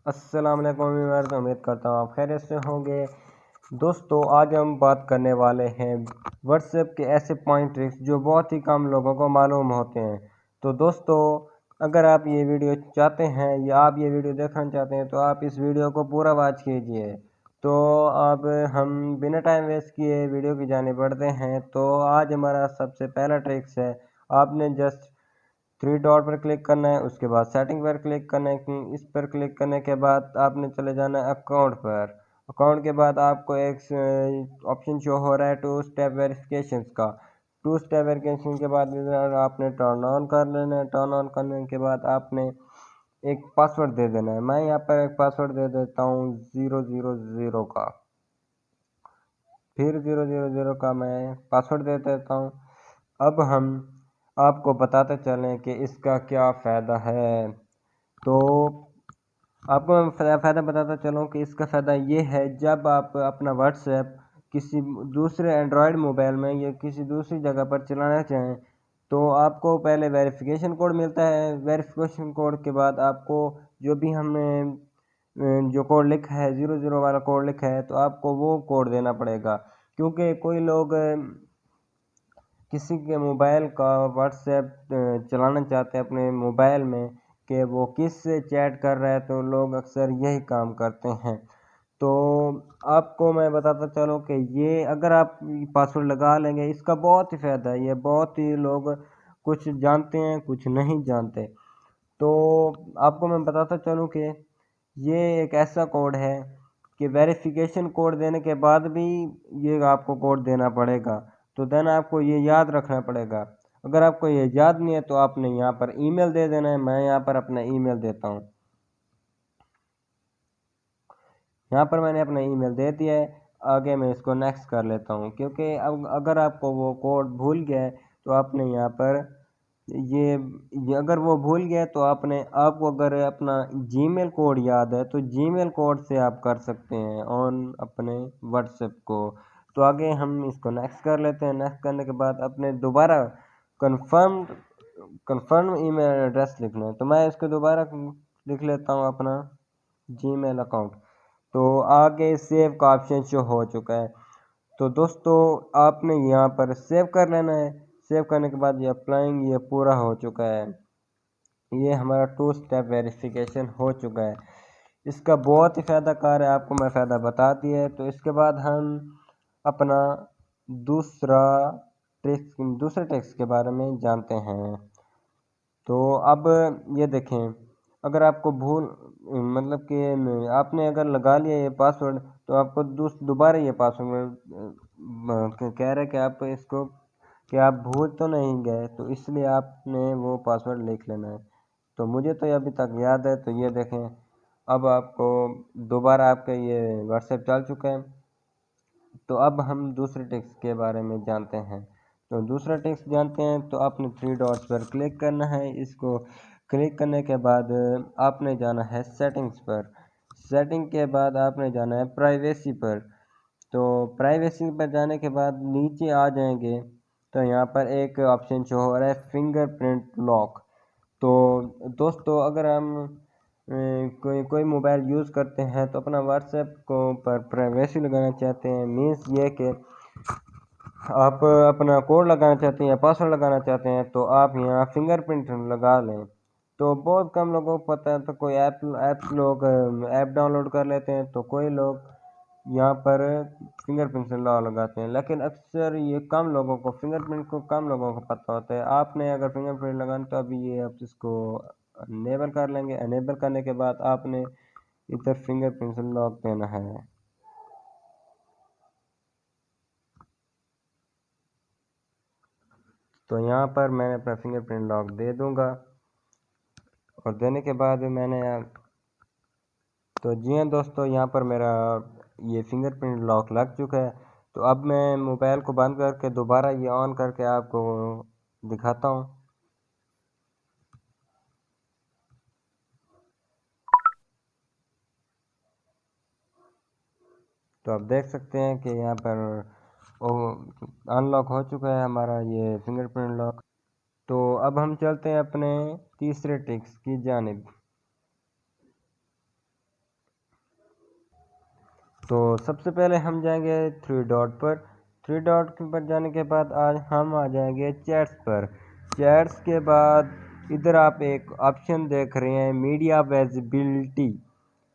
अस्सलाम वालेकुम व्यूअर्स, उम्मीद करता हूँ आप खैरियत से होंगे। दोस्तों, आज हम बात करने वाले हैं व्हाट्सएप के ऐसे पॉइंट ट्रिक्स जो बहुत ही कम लोगों को मालूम होते हैं। तो दोस्तों, अगर आप ये वीडियो चाहते हैं या आप ये वीडियो देखना चाहते हैं तो आप इस वीडियो को पूरा वॉच कीजिए। तो अब हम बिना टाइम वेस्ट किए वीडियो की जाने बढ़ते हैं। तो आज हमारा सबसे पहला ट्रिक्स है, आपने जस्ट थ्री डॉट पर क्लिक करना है, उसके बाद सेटिंग पर क्लिक करना है। इस पर क्लिक करने के बाद आपने चले जाना है अकाउंट पर। अकाउंट के बाद आपको एक ऑप्शन शो हो रहा है टू स्टेप वेरिफिकेशन का। टू स्टेप वेरिफिकेशन के बाद इधर आपने टर्न ऑन कर लेना है। टर्न ऑन करने के बाद आपने एक पासवर्ड दे देना है। मैं यहाँ पर एक पासवर्ड दे देता हूँ 000 का। फिर 000 का मैं पासवर्ड दे देता हूँ। अब हम आपको बताते चलें कि इसका क्या फ़ायदा है। तो आपको मैं फ़ायदा बताता चलूँ कि इसका फ़ायदा ये है, जब आप अपना व्हाट्सएप किसी दूसरे एंड्रॉयड मोबाइल में या किसी दूसरी जगह पर चलाना चाहें तो आपको पहले वेरिफिकेशन कोड मिलता है। वेरिफिकेशन कोड के बाद आपको जो भी हमें जो कोड लिखा है 00 वाला कोड लिखा है तो आपको वो कोड देना पड़ेगा, क्योंकि कोई लोग किसी के मोबाइल का व्हाट्सएप चलाना चाहते हैं अपने मोबाइल में कि वो किस से चैट कर रहा है, तो लोग अक्सर यही काम करते हैं। तो आपको मैं बताता चलूँ कि ये अगर आप पासवर्ड लगा लेंगे, इसका बहुत ही फ़ायदा है। ये बहुत ही लोग कुछ जानते हैं, कुछ नहीं जानते। तो आपको मैं बताता चलूँ कि ये एक ऐसा कोड है कि वेरिफिकेशन कोड देने के बाद भी ये आपको कोड देना पड़ेगा। तो देन आपको ये याद रखना पड़ेगा। अगर आपको ये याद नहीं है तो आपने यहाँ पर ईमेल दे देना है। मैं यहाँ पर अपना ईमेल देता हूँ। यहाँ पर मैंने अपना ईमेल दे दिया है। आगे मैं इसको नेक्स्ट कर लेता हूँ, क्योंकि अब अगर आपको वो कोड भूल गया है तो आपने यहाँ पर ये अगर वो भूल गया तो आपको अगर अपना जीमेल कोड याद है तो जीमेल कोड से आप कर सकते हैं ऑन अपने व्हाट्सएप को। तो आगे हम इसको नेक्स्ट कर लेते हैं। नेक्स्ट करने के बाद अपने दोबारा कंफर्म कंफर्म ईमेल एड्रेस लिखना है। तो मैं इसको दोबारा लिख लेता हूँ अपना जीमेल अकाउंट। तो आगे सेव का ऑप्शन शो हो चुका है। तो दोस्तों, आपने यहाँ पर सेव कर लेना है। सेव करने के बाद ये अप्लाइंग ये पूरा हो चुका है। ये हमारा टू स्टेप वेरिफिकेशन हो चुका है। इसका बहुत ही फ़ायदा कार है, आपको मैं फ़ायदा बता दिया है। तो इसके बाद हम अपना दूसरा दूसरे ट्रिक्स के बारे में जानते हैं। तो अब ये देखें, अगर आपको मतलब कि आपने अगर लगा लिया ये पासवर्ड तो आपको दोबारा ये पासवर्ड कह रहा है कि आप इसको कि आप भूल तो नहीं गए, तो इसलिए आपने वो पासवर्ड लिख लेना है। तो मुझे तो अभी तक याद है। तो ये देखें, अब आपको दोबारा आपका ये व्हाट्सएप चल चुका है। तो अब हम दूसरे टेक्स्ट के बारे में जानते हैं। तो दूसरा टेक्स्ट जानते हैं तो आपने थ्री डॉट्स पर क्लिक करना है। इसको क्लिक करने के बाद आपने जाना है सेटिंग्स पर। सेटिंग के बाद आपने जाना है प्राइवेसी पर। तो प्राइवेसी पर जाने के बाद नीचे आ जाएंगे तो यहाँ पर एक ऑप्शन शो हो रहा है फिंगरप्रिंट लॉक। तो दोस्तों, अगर हम कोई कोई मोबाइल यूज़ करते हैं तो अपना व्हाट्सएप को पर प्राइवेसी लगाना चाहते हैं, मीन्स ये कि आप अपना कोड लगाना चाहते हैं या पासवर्ड लगाना चाहते हैं तो आप यहाँ फिंगरप्रिंट लगा लें। तो बहुत कम लोगों को पता है। तो कोई लोग ऐप डाउनलोड कर लेते हैं, तो कोई लोग यहाँ पर फिंगरप्रिंट से लगाते हैं, लेकिन अक्सर ये कम लोगों को फिंगरप्रिंट को कम लोगों को पता होता है। आपने अगर फिंगरप्रिंट लगाना तो अभी ये आप इसको अनेबल कर लेंगे। अनेबल करने के बाद आपने इधर फिंगरप्रिंट से लॉक देना है। तो यहाँ पर मैंने अपना फिंगरप्रिंट लॉक दे दूँगा और देने के बाद मैंने तो जी हाँ दोस्तों, यहाँ पर मेरा ये फिंगरप्रिंट लॉक लग चुका है। तो अब मैं मोबाइल को बंद करके दोबारा ये ऑन करके आपको दिखाता हूँ। तो आप देख सकते हैं कि यहाँ पर अनलॉक हो चुका है हमारा ये फिंगरप्रिंट लॉक। तो अब हम चलते हैं अपने तीसरे ट्रिक्स की जानिब। तो सबसे पहले हम जाएंगे थ्री डॉट पर। थ्री डॉट पर जाने के बाद आज हम आ जाएंगे चैट्स पर। चैट्स के बाद इधर आप एक ऑप्शन देख रहे हैं मीडिया विजिबिलिटी।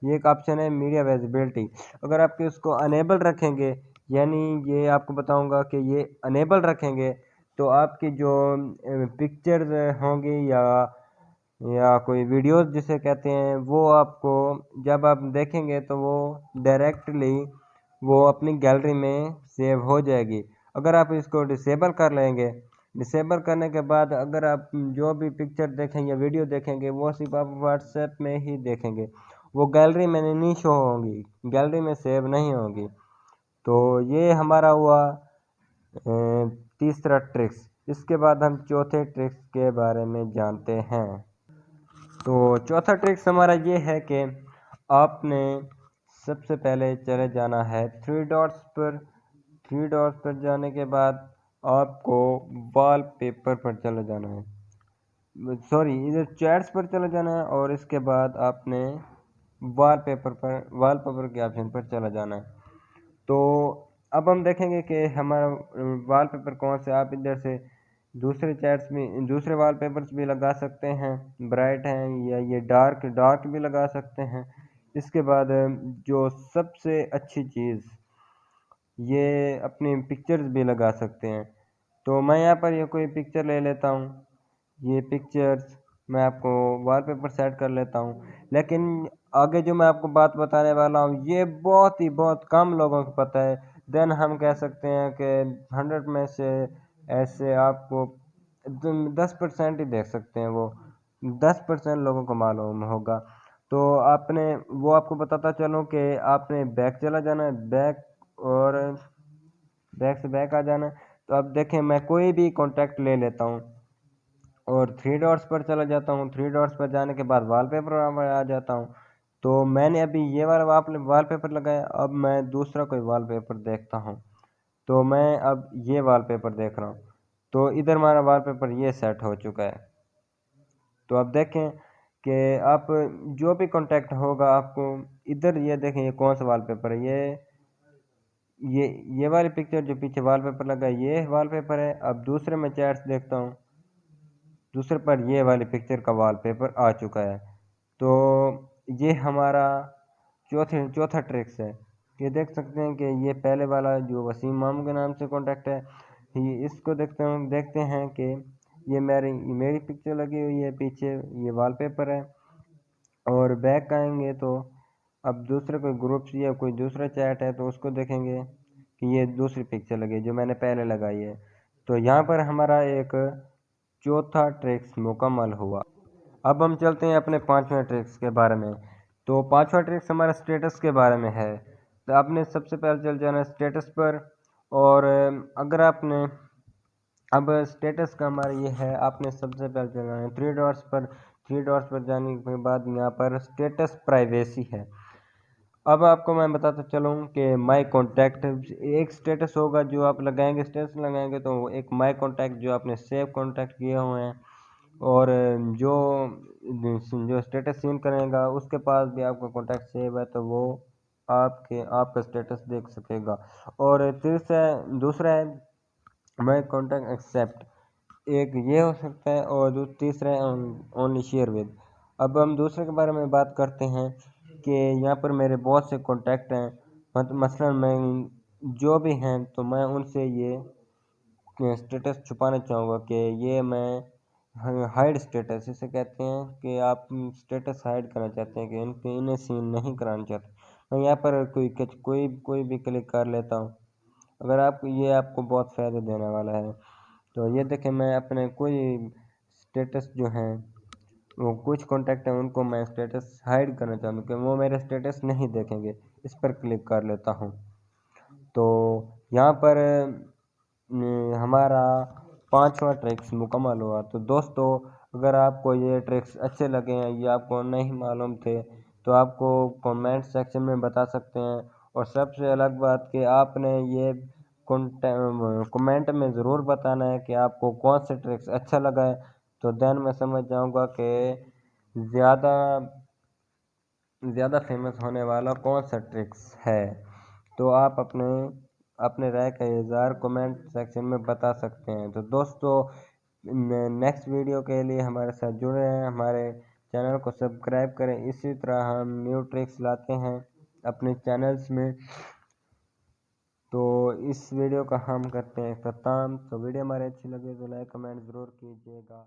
ये एक ऑप्शन है मीडिया विजिबिलिटी। अगर आप इसको अनेबल रखेंगे, यानी ये आपको बताऊंगा कि ये अनेबल रखेंगे तो आपकी जो पिक्चर्स होंगी या कोई वीडियोस जिसे कहते हैं, वो आपको जब आप देखेंगे तो वो डायरेक्टली वो अपनी गैलरी में सेव हो जाएगी। अगर आप इसको डिसेबल कर लेंगे, डिसेबल करने के बाद अगर आप जो भी पिक्चर देखेंगे या वीडियो देखेंगे वो सिर्फ आप व्हाट्सएप में ही देखेंगे, वो गैलरी में नहीं शो होंगी, गैलरी में सेव नहीं होगी। तो ये हमारा हुआ तीसरा ट्रिक्स। इसके बाद हम चौथे ट्रिक्स के बारे में जानते हैं। तो चौथा ट्रिक्स हमारा ये है कि आपने सबसे पहले चले जाना है थ्री डॉट्स पर। थ्री डॉट्स पर जाने के बाद आपको वॉलपेपर पर चले जाना है, सॉरी इधर चैट्स पर चले जाना है और इसके बाद आपने वॉलपेपर के ऑप्शन पर चला जाना है। तो अब हम देखेंगे कि हमारा वॉलपेपर कौन से। आप इधर से दूसरे चैट्स में दूसरे वॉलपेपर्स भी लगा सकते हैं, ब्राइट हैं या ये डार्क डार्क भी लगा सकते हैं। इसके बाद जो सबसे अच्छी चीज़, ये अपनी पिक्चर्स भी लगा सकते हैं। तो मैं यहाँ पर ये कोई पिक्चर ले लेता हूँ, ये पिक्चर्स मैं आपको वॉलपेपर सेट कर लेता हूँ। लेकिन आगे जो मैं आपको बात बताने वाला हूँ ये बहुत कम लोगों को पता है। देन हम कह सकते हैं कि 100 में से ऐसे आपको 10% ही देख सकते हैं, वो 10% लोगों को मालूम होगा। तो आपने वो आपको बताता चलूँ कि आपने बैक चला जाना है, बैक और बैक से बैक आ जाना है। तो अब देखें मैं कोई भी कॉन्टैक्ट ले लेता हूँ और थ्री डॉट्स पर चला जाता हूँ। थ्री डॉट्स पर जाने के बाद वॉलपेपर पर आ जाता हूँ। तो मैंने अभी ये वाला वॉलपेपर लगाया, अब मैं दूसरा कोई वॉलपेपर देखता हूँ। तो मैं अब ये वॉलपेपर देख रहा हूँ, तो इधर हमारा वॉलपेपर ये सेट हो चुका है। तो अब देखें कि आप जो भी कॉन्टैक्ट होगा आपको इधर, ये देखें ये कौन सा वॉलपेपर है, ये वाली पिक्चर जो पीछे वॉलपेपर लगा है ये वॉलपेपर है। अब दूसरे में चैट्स देखता हूँ, दूसरे पर ये वाली पिक्चर का वॉलपेपर आ चुका है। तो ये हमारा चौथा ट्रिक्स है। ये देख सकते हैं कि ये पहले वाला जो वसीम मामू के नाम से कॉन्टैक्ट है, इसको देखते हैं कि ये मेरी पिक्चर लगी हुई है पीछे, ये वॉलपेपर है। और बैक आएंगे तो अब दूसरे कोई ग्रुप्स या कोई दूसरा चैट है तो उसको देखेंगे कि ये दूसरी पिक्चर लगी जो मैंने पहले लगाई है। तो यहाँ पर हमारा एक चौथा ट्रिक्स मुकम्मल हुआ। अब हम चलते हैं अपने पांचवें ट्रिक्स के बारे में। तो पांचवा ट्रिक्स हमारा स्टेटस के बारे में है। तो आपने सबसे पहले चल जाना है स्टेटस पर। और अगर आपने अब स्टेटस का हमारा ये है, आपने सबसे पहले चलना है थ्री डॉट्स पर। थ्री डॉट्स पर जाने के बाद यहाँ पर स्टेटस प्राइवेसी है। अब आपको मैं बताता चलूँ कि माई कॉन्टैक्ट एक स्टेटस होगा जो आप लगाएंगे, स्टेटस लगाएंगे तो एक माई कॉन्टैक्ट जो आपने सेव कॉन्टैक्ट किए हुए हैं, और जो जो स्टेटस सीन करेगा उसके पास भी आपका कॉन्टैक्ट सेव है तो वो आपका स्टेटस देख सकेगा। और दूसरा है माई कॉन्टैक्ट एक्सेप्ट, एक ये हो सकता है, और तीसरा है ओनली शेयर विद। अब हम दूसरे के बारे में बात करते हैं कि यहाँ पर मेरे बहुत से कॉन्टैक्ट हैं, मसलन मैं जो भी हैं तो मैं उनसे ये स्टेटस छुपाना चाहूँगा कि ये मैं हाइड स्टेटस इसे कहते हैं, कि आप स्टेटस हाइड करना चाहते हैं कि इन्हें सीन नहीं कराना चाहते। मैं यहाँ पर कोई भी क्लिक कर लेता हूँ। अगर ये आपको बहुत फ़ायदा देने वाला है। तो ये देखें मैं अपने कोई स्टेटस जो हैं, वो कुछ कॉन्टैक्ट हैं उनको मैं स्टेटस हाइड करना चाहता हूँ कि वो मेरे स्टेटस नहीं देखेंगे। इस पर क्लिक कर लेता हूँ। तो यहाँ पर हमारा पांचवा ट्रिक्स मुकम्मल हुआ। तो दोस्तों अगर आपको ये ट्रिक्स अच्छे लगे हैं, ये आपको नहीं मालूम थे, तो आपको कमेंट सेक्शन में बता सकते हैं। और सबसे अलग बात कि आपने ये कमेंट में ज़रूर बताना है कि आपको कौन से ट्रिक्स अच्छा लगा है। तो देन मैं समझ जाऊंगा कि ज़्यादा फेमस होने वाला कौन सा ट्रिक्स है। तो आप अपने अपने राय का इज़हार कमेंट सेक्शन में बता सकते हैं। तो दोस्तों, नेक्स्ट वीडियो के लिए हमारे साथ जुड़े हैं, हमारे चैनल को सब्सक्राइब करें। इसी तरह हम न्यू ट्रिक्स लाते हैं अपने चैनल्स में। तो इस वीडियो का हम करते हैं अख्ताम। तो वीडियो हमारी अच्छी लगे तो लाइक कमेंट ज़रूर कीजिएगा।